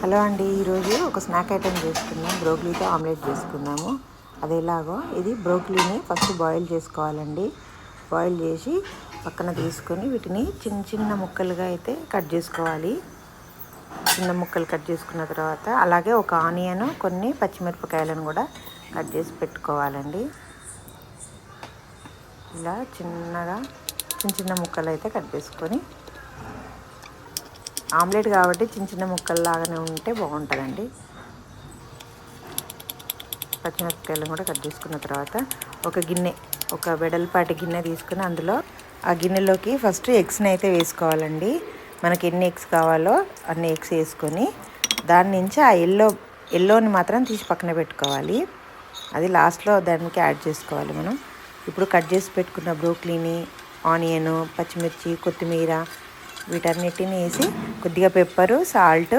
Hello అండి, ఈరోజు ఒక స్నాక్ ఐటెం చేసుకుందాం. బ్రోకలీతో ఆమ్లెట్ చేసుకుందాము. అది ఎలాగో, ఇది బ్రోకలీని ఫస్ట్ బాయిల్ చేసుకోవాలండి. బాయిల్ చేసి పక్కన తీసుకొని వీటిని చిన్న చిన్న ముక్కలుగా అయితే కట్ చేసుకోవాలి. చిన్న ముక్కలు కట్ చేసుకున్న తర్వాత అలాగే ఒక ఆనియన్, కొన్ని పచ్చిమిరపకాయలను కూడా కట్ చేసి పెట్టుకోవాలండి. ఇలా చిన్నగా చిన్న ముక్కలు అయితే కట్ చేసుకొని, ఆమ్లెట్ కాబట్టి చిన్న ముక్కల్లాగానే ఉంటే బాగుంటుందండి. పచ్చిమిరపకాయలను కూడా కట్ చేసుకున్న తర్వాత ఒక వెడల్పాటి గిన్నె తీసుకుని అందులో ఆ గిన్నెలోకి ఫస్ట్ ఎగ్స్ని అయితే వేసుకోవాలండి. మనకి ఎన్ని ఎగ్స్ కావాలో అన్ని ఎగ్స్ వేసుకొని దాని నుంచి ఆ ఎల్లోని మాత్రం తీసి పక్కన పెట్టుకోవాలి. అది లాస్ట్లో దానికి యాడ్ చేసుకోవాలి మనం. ఇప్పుడు కట్ చేసి పెట్టుకున్న బ్రోకలీని, ఆనియన్, పచ్చిమిర్చి, కొత్తిమీర వీటన్నిటిని వేసి కొద్దిగా పెప్పరు, సాల్ట్,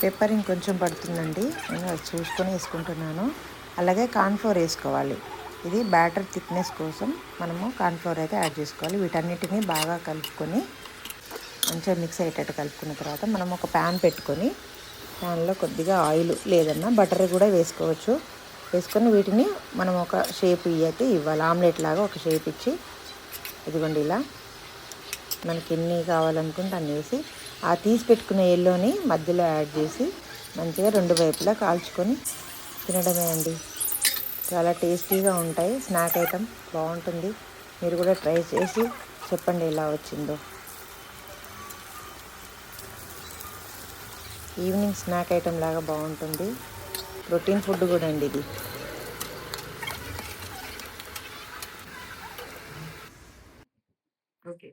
పెప్పర్ ఇంకొంచెం పడుతుందండి, నేను అది చూసుకొని వేసుకుంటున్నాను. అలాగే కార్న్ఫ్లోర్ వేసుకోవాలి. ఇది బ్యాటర్ థిక్నెస్ కోసం మనము కార్న్ఫ్లోర్ అయితే యాడ్ చేసుకోవాలి. వీటన్నిటిని బాగా కలుపుకొని మంచిగా మిక్స్ అయ్యేటట్టు కలుపుకున్న తర్వాత మనం ఒక ప్యాన్ పెట్టుకొని ప్యాన్లో కొద్దిగా ఆయిల్ లేదన్నా బటర్ కూడా వేసుకోవచ్చు. వేసుకొని వీటిని మనం ఒక షేప్ అయితే ఇవ్వాలి. ఆమ్లెట్ లాగా ఒక షేప్ ఇచ్చి, ఇదిగోండి ఇలా మనకి ఎన్ని కావాలనుకుంటే అన్ని వేసి ఆ తీసి పెట్టుకున్న ఎల్లోని మధ్యలో యాడ్ చేసి మంచిగా రెండు వైపులా కాల్చుకొని తినడమే అండి. చాలా టేస్టీగా ఉంటాయి. స్నాక్ ఐటెం బాగుంటుంది. మీరు కూడా ట్రై చేసి చెప్పండి ఎలా వచ్చిందో. ఈవినింగ్ స్నాక్ ఐటెం లాగా బాగుంటుంది. ప్రోటీన్ ఫుడ్ కూడా అండి ఇది. ఓకే,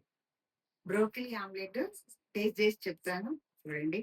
బ్రోకలీ ఆమ్లెట్ టేస్ట్ చేసి చెప్తాను, చూడండి.